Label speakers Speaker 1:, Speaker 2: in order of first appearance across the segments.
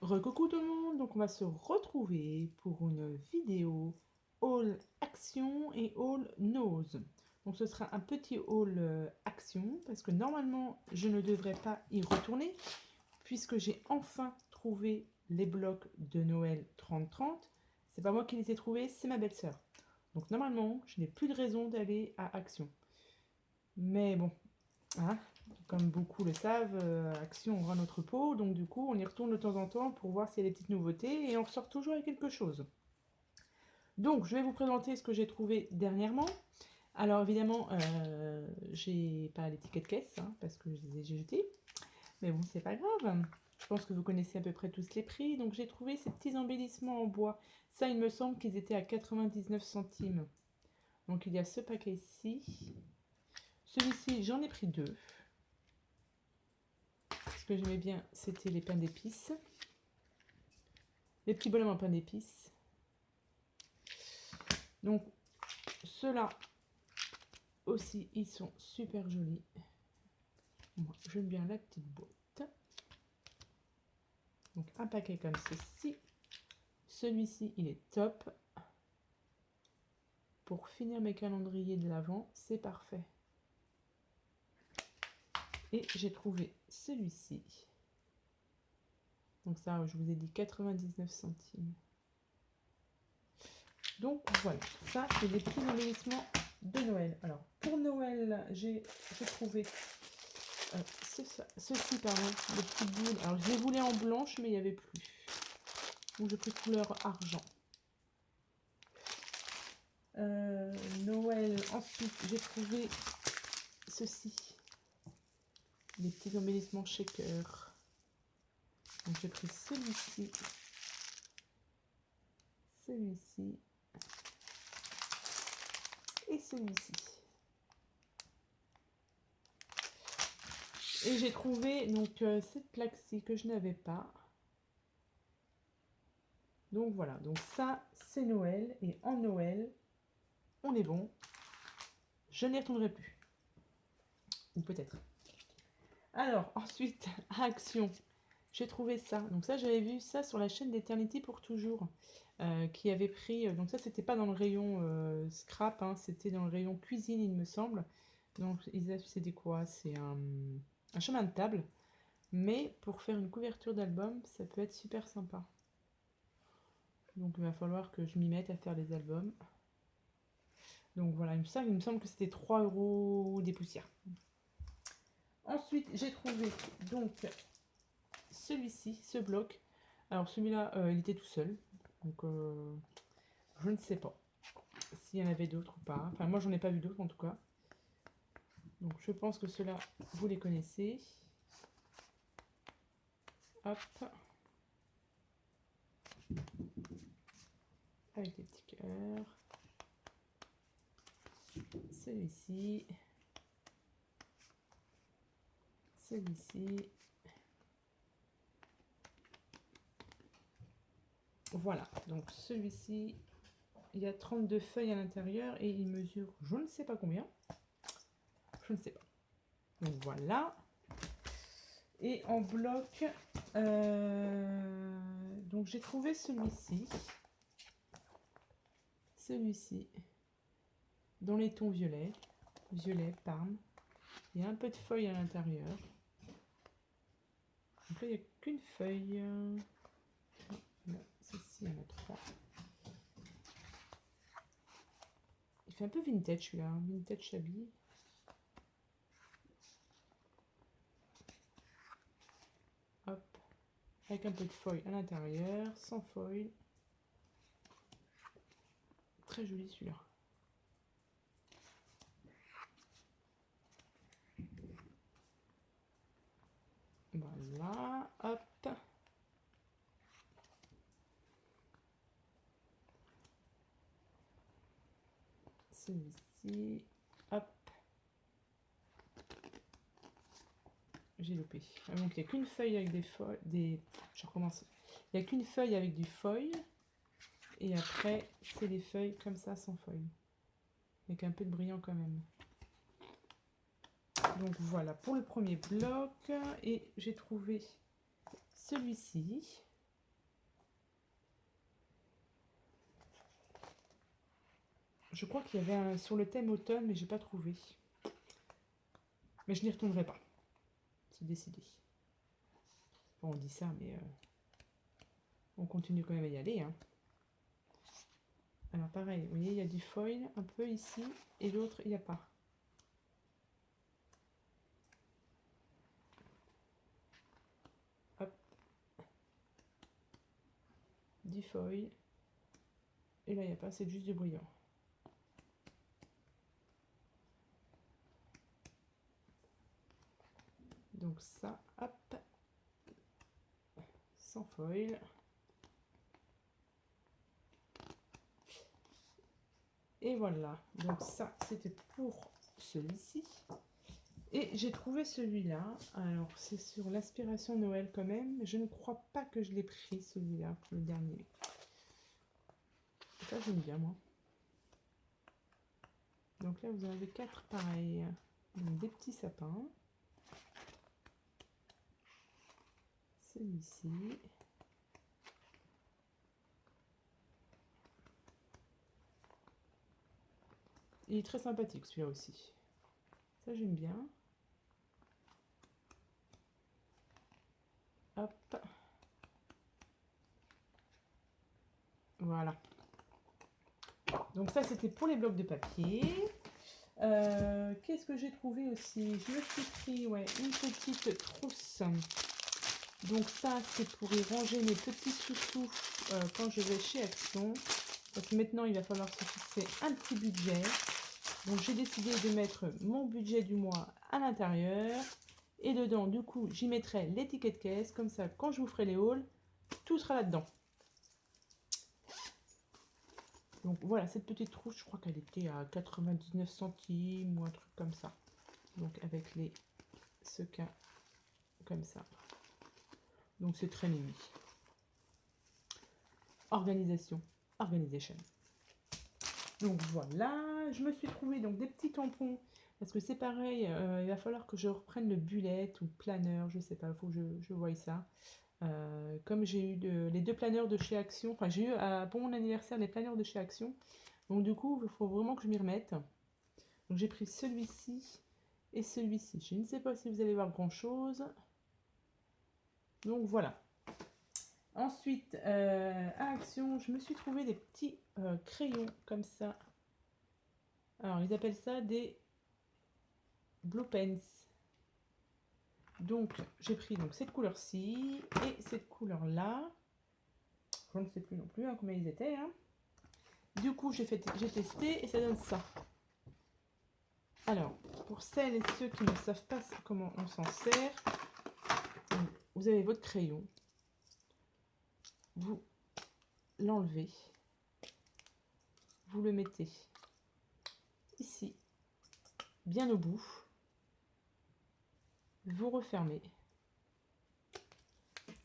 Speaker 1: Recoucou tout le monde, donc on va se retrouver pour une vidéo haul action et haul nose. Donc ce sera un petit haul action parce que normalement je ne devrais pas y retourner puisque j'ai enfin trouvé les blocs de Noël 30-30. C'est pas moi qui les ai trouvés, c'est ma belle-sœur. Donc normalement je n'ai plus de raison d'aller à Action. Mais bon, hein, comme beaucoup le savent, Action aura notre peau, donc du coup on y retourne de temps en temps pour voir s'il y a des petites nouveautés et on ressort toujours avec quelque chose. Donc je vais vous présenter ce que j'ai trouvé dernièrement. Alors évidemment, j'ai pas l'étiquette caisse, hein, parce que je les ai jetés, mais bon c'est pas grave. Je pense que vous connaissez à peu près tous les prix, donc j'ai trouvé ces petits embellissements en bois. Ça il me semble qu'ils étaient à 99 centimes. Donc il y a ce paquet ici. Celui-ci j'en ai pris deux. Ce que j'aimais bien, c'était les pains d'épices. Les petits bonhommes en pain d'épices. Donc, ceux-là aussi, ils sont super jolis. Moi, j'aime bien la petite boîte. Donc, un paquet comme ceci. Celui-ci, il est top. Pour finir mes calendriers de l'Avent, c'est parfait. Et j'ai trouvé celui-ci. Donc ça, je vous ai dit 99 centimes. Donc voilà, ça c'est des petits embellissements de Noël. Alors pour Noël, j'ai trouvé ceci, pardon, des petites boules. Alors je les voulais en blanche, mais il n'y avait plus. Donc j'ai pris couleur argent. Noël, ensuite j'ai trouvé ceci, des petits embellissements shaker. Donc j'ai pris celui-ci, celui-ci et celui-ci. Et j'ai trouvé donc cette plaque-ci que je n'avais pas. Donc voilà, donc ça c'est Noël, et en Noël, on est bon. Je n'y retournerai plus. Ou peut-être. Alors, ensuite, Action. J'ai trouvé ça. Donc ça, j'avais vu ça sur la chaîne d'Eternity pour toujours. Qui avait pris... donc ça, c'était pas dans le rayon scrap, hein, c'était dans le rayon cuisine, il me semble. Donc, c'était quoi? C'est un chemin de table. Mais pour faire une couverture d'album, ça peut être super sympa. Donc, il va falloir que je m'y mette à faire les albums. Donc voilà, il me semble que c'était 3 € des poussières. Ensuite, j'ai trouvé donc celui-ci, ce bloc. Alors celui-là, il était tout seul. Donc je ne sais pas s'il y en avait d'autres ou pas. Enfin, moi, j'en ai pas vu d'autres en tout cas. Donc je pense que ceux-là, vous les connaissez. Hop. Avec les petits cœurs. Celui-ci. Celui-ci. Voilà, donc celui-ci, il y a 32 feuilles à l'intérieur et il mesure je ne sais pas combien. Je ne sais pas. Donc voilà. Et en bloc, donc j'ai trouvé celui-ci. Celui-ci. Dans les tons violets. Violet, parme. Il y a un peu de feuilles à l'intérieur. Donc là, il n'y a qu'une feuille. Là, ceci, il y en a 3. Il fait un peu vintage celui-là, hein, vintage shabby. Hop, avec un peu de feuille à l'intérieur, sans feuille. Très joli celui-là. Voilà, hop. Celui-ci, hop. J'ai loupé. Donc il n'y a qu'une feuille avec des feuilles. Je recommence. Il n'y a qu'une feuille avec du foil. Et après, c'est les feuilles comme ça, sans feuille. Avec un peu de brillant quand même. Donc voilà pour le premier bloc. Et j'ai trouvé celui-ci. Je crois qu'il y avait un sur le thème automne, mais j'ai pas trouvé. Mais je n'y retournerai pas. C'est décidé. Bon, on dit ça, mais on continue quand même à y aller. Hein. Alors pareil, vous voyez, il y a du foil un peu ici, et l'autre, il n'y a pas. Hop. Du foil. Et là, il n'y a pas, c'est juste du brillant. Donc ça, hop. Sans foil. Et voilà, donc ça c'était pour celui-ci. Et j'ai trouvé celui-là, alors c'est sur l'aspiration Noël quand même, je ne crois pas que je l'ai pris celui-là pour le dernier. Ça j'aime bien moi. Donc là vous en avez 4 pareils, donc des petits sapins. Celui-ci. Il est très sympathique celui-là aussi. Ça j'aime bien. Hop. Voilà. Donc ça c'était pour les blocs de papier. Qu'est-ce que j'ai trouvé aussi? Je me suis pris une petite trousse. Donc ça c'est pour y ranger mes petits sous-sous quand je vais chez Action. Parce que maintenant il va falloir se fixer un petit budget. Donc j'ai décidé de mettre mon budget du mois à l'intérieur. Et dedans du coup j'y mettrai les tickets de caisse. Comme ça quand je vous ferai les hauls, tout sera là-dedans. Donc voilà, cette petite trousse, je crois qu'elle était à 99 centimes ou un truc comme ça. Donc avec les sequins comme ça. Donc c'est très mimi. Organisation. Donc voilà, je me suis trouvé donc des petits tampons. Parce que c'est pareil, il va falloir que je reprenne le bullet ou le planeur, je sais pas, il faut que je voie ça. Comme j'ai eu les 2 planeurs de chez Action, enfin j'ai eu pour mon anniversaire les planeurs de chez Action. Donc du coup, il faut vraiment que je m'y remette. Donc j'ai pris celui-ci et celui-ci. Je ne sais pas si vous allez voir grand chose. Donc voilà. Ensuite, à Action, je me suis trouvé des petits crayons comme ça. Alors ils appellent ça des Blue Pens. Donc j'ai pris donc cette couleur-ci et cette couleur-là. Je ne sais plus non plus hein, combien ils étaient. Hein. Du coup j'ai testé et ça donne ça. Alors, pour celles et ceux qui ne savent pas comment on s'en sert, vous avez votre crayon, vous l'enlevez, vous le mettez ici, bien au bout, vous refermez,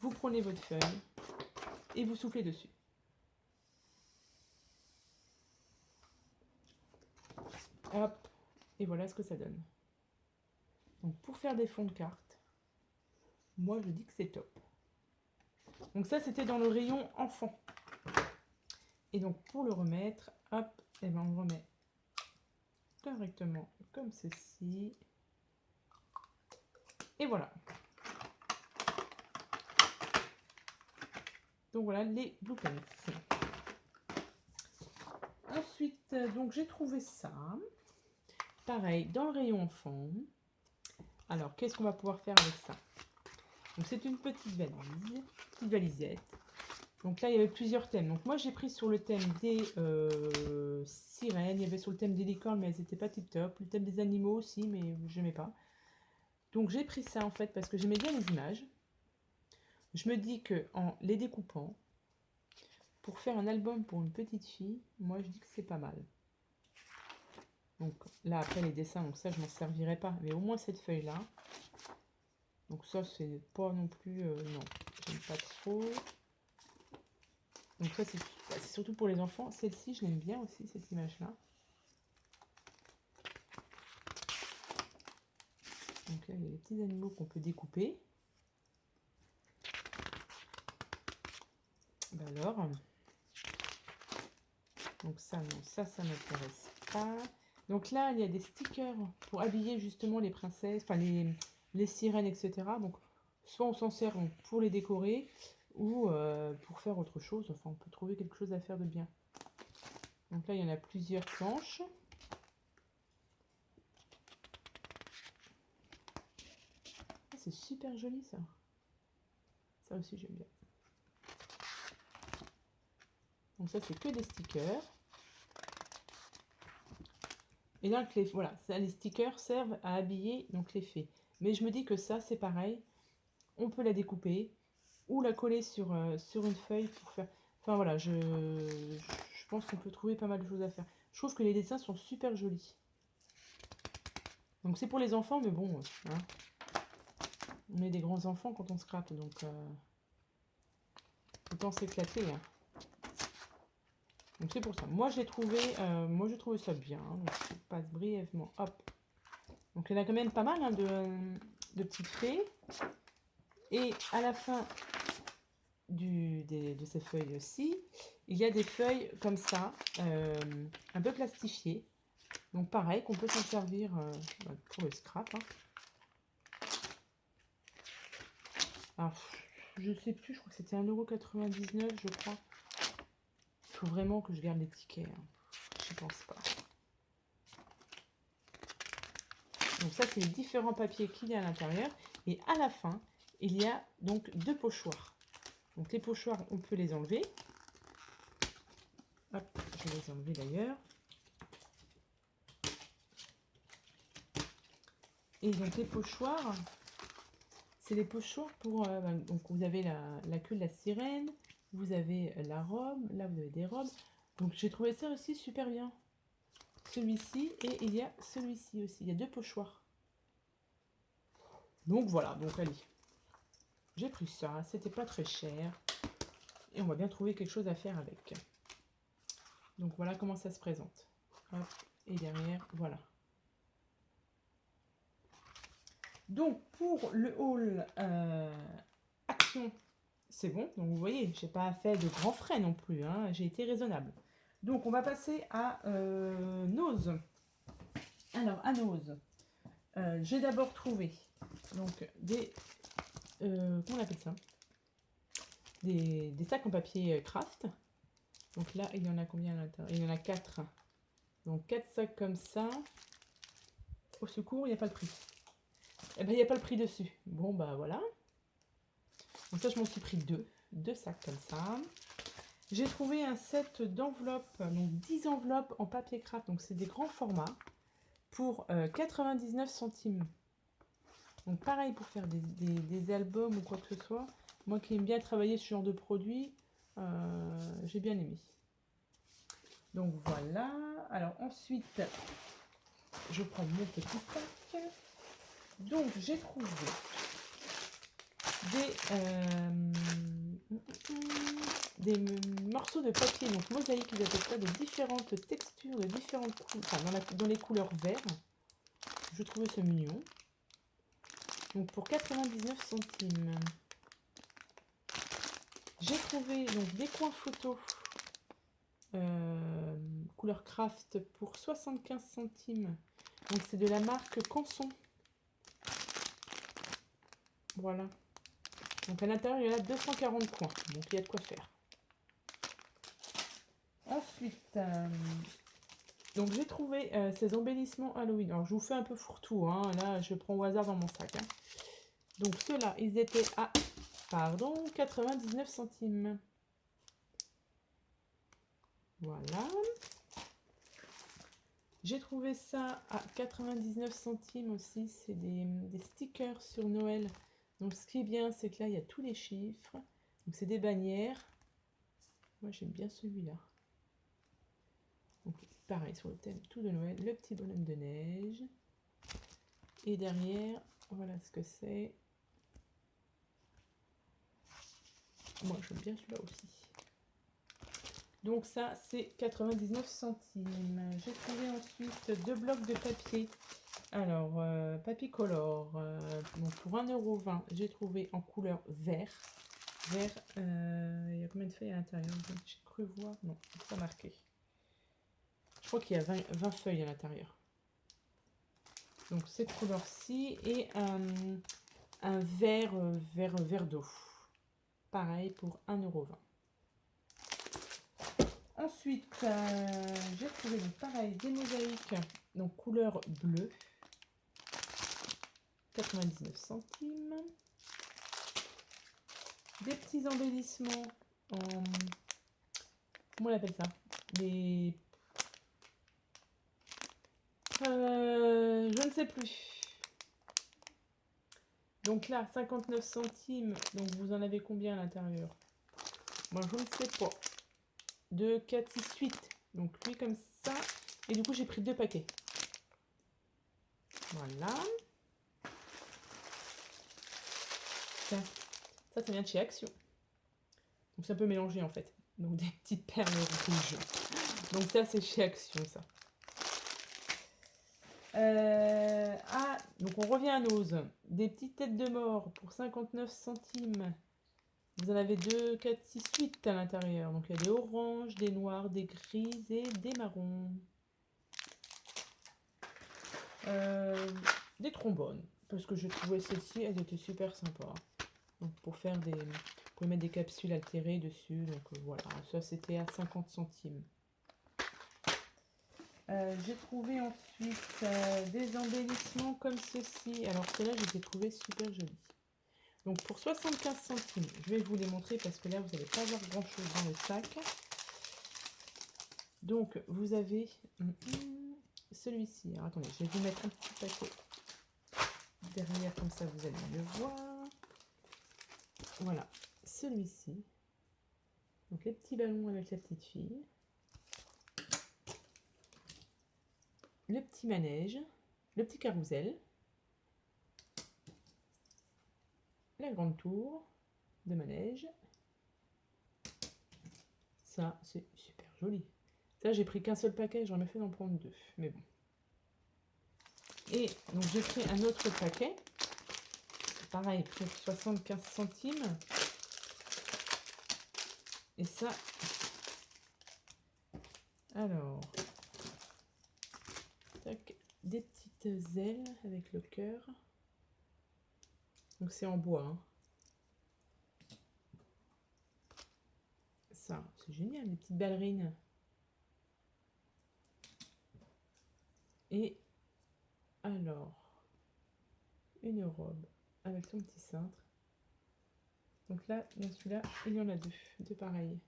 Speaker 1: vous prenez votre feuille et vous soufflez dessus. Hop, et voilà ce que ça donne. Donc pour faire des fonds de cartes, moi je dis que c'est top. Donc ça c'était dans le rayon enfant. Et donc pour le remettre, hop, et ben on remet correctement comme ceci. Et voilà. Donc voilà les Blue Pens. Ensuite, donc j'ai trouvé ça. Pareil, dans le rayon enfant. Alors, qu'est-ce qu'on va pouvoir faire avec ça? Donc c'est une petite valisette. Donc là, il y avait plusieurs thèmes. Donc moi, j'ai pris sur le thème des sirènes. Il y avait sur le thème des licornes, mais elles n'étaient pas tip top. Le thème des animaux aussi, mais je n'aimais pas. Donc j'ai pris ça en fait parce que j'aimais bien les images. Je me dis que en les découpant, pour faire un album pour une petite fille, moi je dis que c'est pas mal. Donc là après les dessins, donc ça je m'en servirai pas, mais au moins cette feuille là. Donc ça c'est pas non plus, non, j'aime pas trop. Donc ça c'est surtout pour les enfants. Celle-ci je l'aime bien aussi, cette image là. Donc là il y a les petits animaux qu'on peut découper. Ben alors, Donc ça, non, ça m'intéresse pas. Donc là, il y a des stickers pour habiller justement les princesses, enfin les sirènes, etc. Donc soit on s'en sert pour les décorer ou pour faire autre chose. Enfin, on peut trouver quelque chose à faire de bien. Donc là, il y en a plusieurs planches. Ah, c'est super joli ça. Ça aussi, j'aime bien. Donc ça, c'est que des stickers. Et donc, voilà, ça, les stickers servent à habiller donc les fées. Mais je me dis que ça, c'est pareil. On peut la découper ou la coller sur une feuille pour faire... Enfin voilà, je pense qu'on peut trouver pas mal de choses à faire. Je trouve que les dessins sont super jolis. Donc c'est pour les enfants, mais bon, hein, on est des grands enfants quand on scrape, donc autant s'éclater. Hein. Donc c'est pour ça. Moi j'ai trouvé ça bien. Hein, donc je passe brièvement. Hop. Donc il y en a quand même pas mal hein, de petites fées. Et à la fin de ces feuilles aussi, il y a des feuilles comme ça, un peu plastifiées. Donc pareil, qu'on peut s'en servir pour le scrap. Hein. Alors, je sais plus, je crois que c'était 1,99 €, je crois. Il faut vraiment que je garde les tickets. Hein. Je pense pas. Donc ça, c'est les différents papiers qu'il y a à l'intérieur. Et à la fin, il y a donc 2 pochoirs. Donc les pochoirs, on peut les enlever. Hop, je vais les enlever d'ailleurs. Et donc les pochoirs, c'est les pochoirs pour... donc vous avez la queue de la sirène, vous avez la robe, là vous avez des robes. Donc j'ai trouvé ça aussi super bien. Celui-ci et il y a celui-ci aussi. Il y a 2 pochoirs. Donc voilà, donc allez. J'ai pris ça, c'était pas très cher. Et on va bien trouver quelque chose à faire avec. Donc voilà comment ça se présente. Hop, et derrière, voilà. Donc pour le haul action, c'est bon. Donc vous voyez, j'ai pas fait de grands frais non plus. Hein. J'ai été raisonnable. Donc on va passer à Nose. Alors à Nose, j'ai d'abord trouvé donc des comment on appelle ça, des sacs en papier craft. Donc là, il y en a combien à l'intérieur? Il y en a 4. Donc 4 sacs comme ça. Au secours, il n'y a pas le prix. Eh ben, il n'y a pas le prix dessus. Bon, bah voilà. Donc ça, je m'en suis pris 2 sacs comme ça. J'ai trouvé un set d'enveloppes, donc 10 enveloppes en papier craft. Donc c'est des grands formats pour 99 centimes. Donc pareil pour faire des albums ou quoi que ce soit. Moi qui aime bien travailler ce genre de produit, j'ai bien aimé. Donc voilà. Alors ensuite, je prends mon petit sac. Donc j'ai trouvé des morceaux de papier, donc mosaïque, ils appellent ça, de différentes textures, de différentes couleurs, enfin dans les couleurs vert. Je trouvais ça mignon. Donc pour 99 centimes. J'ai trouvé donc des coins photos couleur craft pour 75 centimes. Donc c'est de la marque Canson. Voilà. Donc à l'intérieur il y en a 240 coins. Donc il y a de quoi faire. Ensuite, donc j'ai trouvé ces embellissements Halloween. Alors je vous fais un peu fourre-tout. Hein. Là je prends au hasard dans mon sac. Hein. Donc ceux-là, ils étaient à 99 centimes. Voilà. J'ai trouvé ça à 99 centimes aussi. C'est des stickers sur Noël. Donc ce qui est bien, c'est que là, il y a tous les chiffres. Donc c'est des bannières. Moi, j'aime bien celui-là. Donc pareil, sur le thème tout de Noël. Le petit bonhomme de neige. Et derrière, voilà ce que c'est. Moi, j'aime bien celui-là aussi. Donc ça, c'est 99 centimes. J'ai trouvé ensuite 2 blocs de papier. Alors, papier color. Donc pour 1,20 €, j'ai trouvé en couleur vert. Vert, il y a combien de feuilles à l'intérieur? J'ai cru voir. Non, c'est pas marqué. Je crois qu'il y a 20 feuilles à l'intérieur. Donc cette couleur-ci et un vert d'eau. Pareil pour 1,20 €. Ensuite, j'ai trouvé donc pareil des mosaïques, donc couleur bleue, 99 centimes. Des petits embellissements en... Comment on appelle ça? Des... je ne sais plus. Donc là, 59 centimes. Donc vous en avez combien à l'intérieur? Moi, je ne sais pas. 2, 4, 6, 8. Donc lui comme ça. Et du coup, j'ai pris 2 paquets. Voilà. Ça vient de chez Action. Donc ça peut mélanger en fait. Donc des petites perles rouges. Donc ça, c'est chez Action, ça. Donc on revient à Nose. Des petites têtes de mort pour 59 centimes. Vous en avez 2, 4, 6, 8 à l'intérieur. Donc il y a des oranges, des noirs, des grises et des marrons. Des trombones. Parce que je trouvais celles-ci, elles étaient super sympas. Donc pour faire des... Vous pouvez mettre des capsules altérées dessus. Donc voilà, ça c'était à 50 centimes. J'ai trouvé ensuite des embellissements comme ceci. Alors ceux-là, je les ai trouvés super jolis. Donc pour 75 centimes, je vais vous les montrer parce que là, vous n'allez pas voir grand-chose dans le sac. Donc vous avez celui-ci. Alors attendez, je vais vous mettre un petit paquet derrière, comme ça vous allez le voir. Voilà, celui-ci. Donc les petits ballons avec la petite fille. Le petit manège, le petit carrousel, la grande tour de manège. Ça, c'est super joli. Ça, j'ai pris qu'un seul paquet, j'en ai fait d'en prendre 2, mais bon. Et donc, j'ai pris un autre paquet. Pareil, pour 75 centimes. Et ça... Alors... Tac, des petites ailes avec le cœur. Donc c'est en bois. Hein. Ça, c'est génial, les petites ballerines. Et alors, une robe avec son petit cintre. Donc là, dans celui-là, il y en a deux pareils.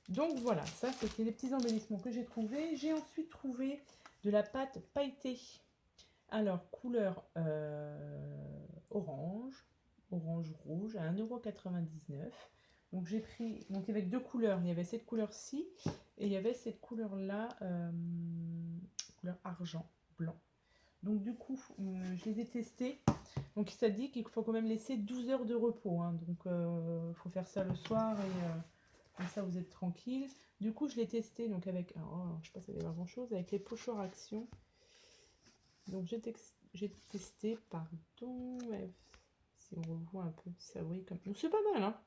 Speaker 1: Donc voilà, ça c'était les petits embellissements que j'ai trouvés. J'ai ensuite trouvé de la pâte pailletée. Alors, couleur orange rouge à 1,99 €. Donc j'ai pris, donc avec 2 couleurs, il y avait cette couleur-ci et il y avait cette couleur-là, couleur argent, blanc. Donc du coup, je les ai testés. Donc ça dit qu'il faut quand même laisser 12 heures de repos. Hein. Donc il faut faire ça le soir et comme ça vous êtes tranquille. Du coup, je l'ai testé donc avec, alors, je sais pas si ça va y avoir grand-chose, avec les pochoirs Action. Donc j'ai testé, pardon, ouais, si on revoit un peu, ça oui comme. Donc c'est pas mal, hein.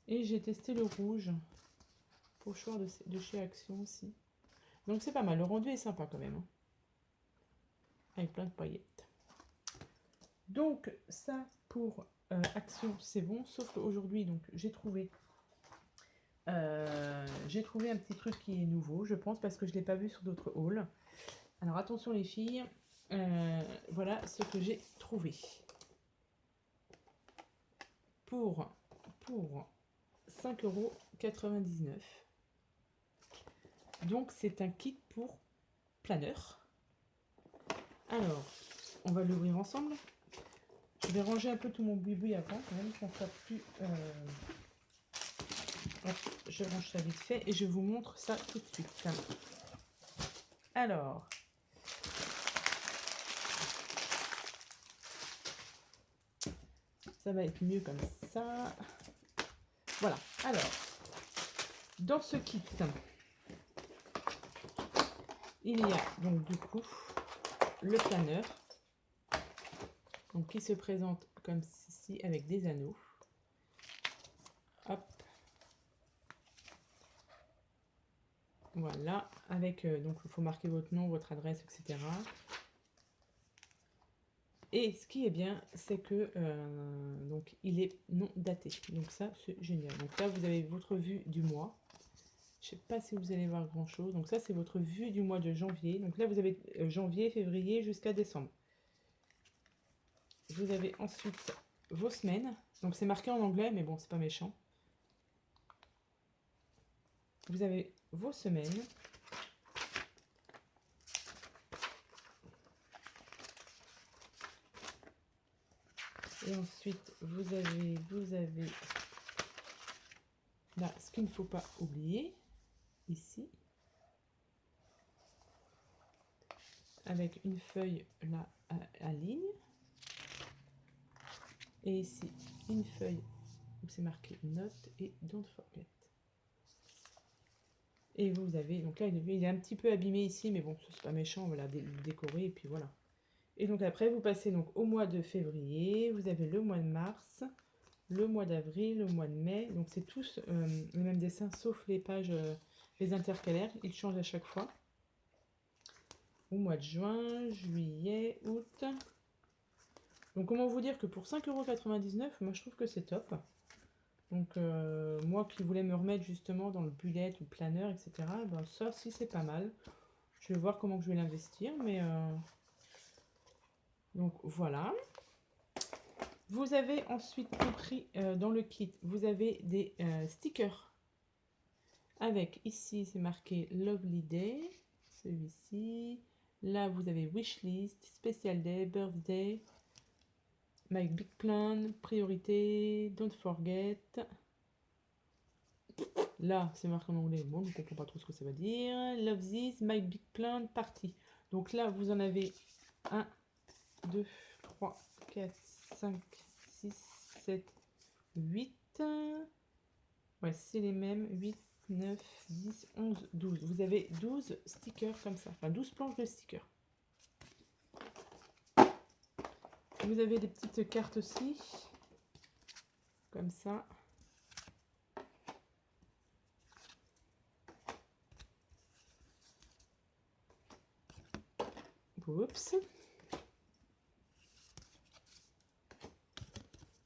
Speaker 1: Et j'ai testé le rouge, pochoir de chez Action aussi. Donc c'est pas mal, le rendu est sympa quand même. Hein. Avec plein de paillettes. Donc ça pour Action, c'est bon, sauf qu'aujourd'hui, donc j'ai trouvé un petit truc qui est nouveau, je pense, parce que je ne l'ai pas vu sur d'autres hauls. Alors attention les filles, voilà ce que j'ai trouvé. Pour 5,99 €. Donc c'est un kit pour planeur. Alors, on va l'ouvrir ensemble. Je vais ranger un peu tout mon boui-boui avant, quand même, qu'on soit plus... Hop, je range ça vite fait et je vous montre ça tout de suite. Alors... Ça va être mieux comme ça. Voilà. Alors, dans ce kit, il y a donc du coup le planeur, donc qui se présente comme ceci avec des anneaux. Hop. Voilà, avec donc il faut marquer votre nom, votre adresse, etc. Et ce qui est bien, c'est que donc il est non daté. Donc ça, c'est génial. Donc là, vous avez votre vue du mois. Je sais pas si vous allez voir grand chose. Donc ça, c'est votre vue du mois de janvier. Donc là, vous avez janvier, février jusqu'à décembre. Vous avez ensuite vos semaines. Donc c'est marqué en anglais, mais bon, c'est pas méchant. Vous avez vos semaines. Et ensuite, vous avez là ce qu'il ne faut pas oublier, ici, avec une feuille là à ligne. Et ici, une feuille où c'est marqué note et don't forget. Et vous avez, donc là, il est un petit peu abîmé ici, mais bon, c'est pas méchant, on va la décorer, et puis voilà. Et donc après, vous passez donc au mois de février, vous avez le mois de mars, le mois d'avril, le mois de mai. Donc c'est tous le même dessin, sauf les pages, les intercalaires, ils changent à chaque fois. Au mois de juin, juillet, août. Donc comment vous dire que pour 5,99 €, moi je trouve que c'est top. Donc moi qui voulais me remettre justement dans le bullet ou planeur, etc., ben ça si c'est pas mal. Je vais voir comment je vais l'investir, mais donc voilà. Vous avez ensuite compris dans le kit, vous avez des stickers avec ici c'est marqué Lovely Day, celui-ci. Là vous avez Wishlist, Special Day, Birthday, My Big Plan, Priorité, Don't Forget. Là, c'est marqué en anglais. Bon, je ne comprends pas trop ce que ça veut dire. Love this, My Big Plan, Party. Donc là, vous en avez 1, 2, 3, 4, 5, 6, 7, 8. Ouais, c'est les mêmes. 8, 9, 10, 11, 12. Vous avez 12 stickers comme ça. Enfin, 12 planches de stickers. Vous avez des petites cartes aussi. Comme ça. Oups.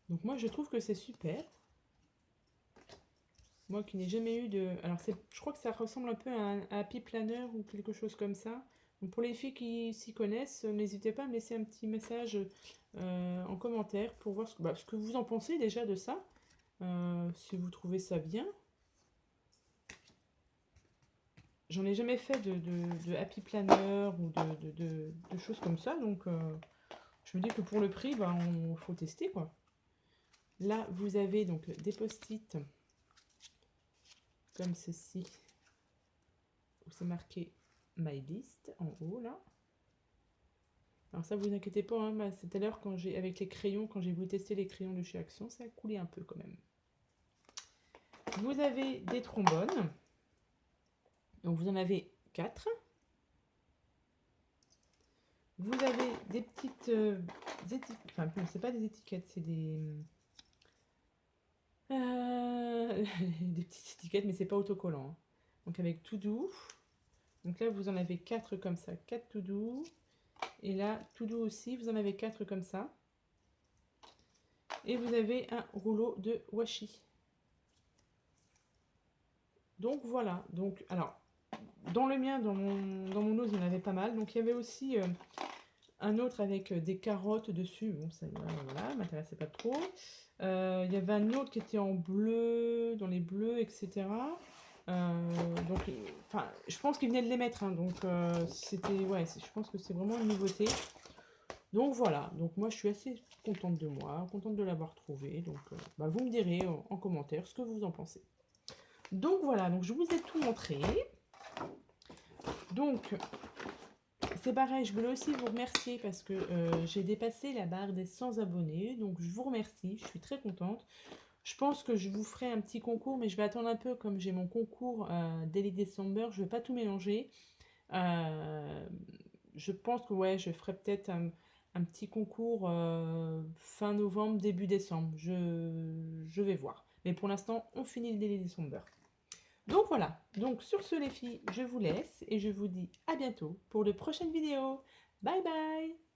Speaker 1: Donc moi, je trouve que c'est super. Moi qui n'ai jamais eu de... Alors je crois que ça ressemble un peu à un Happy Planner ou quelque chose comme ça. Donc pour les filles qui s'y connaissent, n'hésitez pas à me laisser un petit message en commentaire pour voir ce que vous en pensez déjà de ça. Si vous trouvez ça bien. J'en ai jamais fait de Happy Planner ou de choses comme ça. Donc je me dis que pour le prix, il faut tester quoi. Là, vous avez donc des post-it comme ceci, où c'est marqué My List en haut là. Alors ça, vous inquiétez pas, hein, c'est tout à l'heure avec les crayons, quand j'ai voulu tester les crayons de chez Action, ça a coulé un peu quand même. Vous avez des trombones. Donc vous en avez 4. Vous avez des petites étiquettes, enfin c'est pas des étiquettes, c'est des des petites étiquettes, mais c'est pas autocollant. Hein. Donc avec tout doux. Donc là vous en avez 4 comme ça, 4 tout doux. Et là tout doux aussi, vous en avez 4 comme ça. Et vous avez un rouleau de washi. Donc voilà, donc alors dans le mien, dans mon ose, il y en avait pas mal. Donc il y avait aussi un autre avec des carottes dessus. Bon, ça voilà, m'intéressait pas trop. Il y avait un autre qui était en bleu, dans les bleus, etc. Donc, enfin, je pense qu'il venait de les mettre. Hein, donc c'était, ouais, je pense que c'est vraiment une nouveauté. Donc voilà, donc moi je suis assez contente de moi, contente de l'avoir trouvé. Donc vous me direz en commentaire ce que vous en pensez. Donc voilà, donc je vous ai tout montré. Donc c'est pareil, je voulais aussi vous remercier parce que j'ai dépassé la barre des 100 abonnés. Donc je vous remercie, je suis très contente. Je pense que je vous ferai un petit concours, mais je vais attendre un peu comme j'ai mon concours Daily December. Je ne vais pas tout mélanger. Je pense que ouais, je ferai peut-être un petit concours fin novembre, début décembre. Je vais voir. Mais pour l'instant, on finit le Daily December. Donc voilà, donc sur ce les filles, je vous laisse et je vous dis à bientôt pour de prochaines vidéos. Bye bye!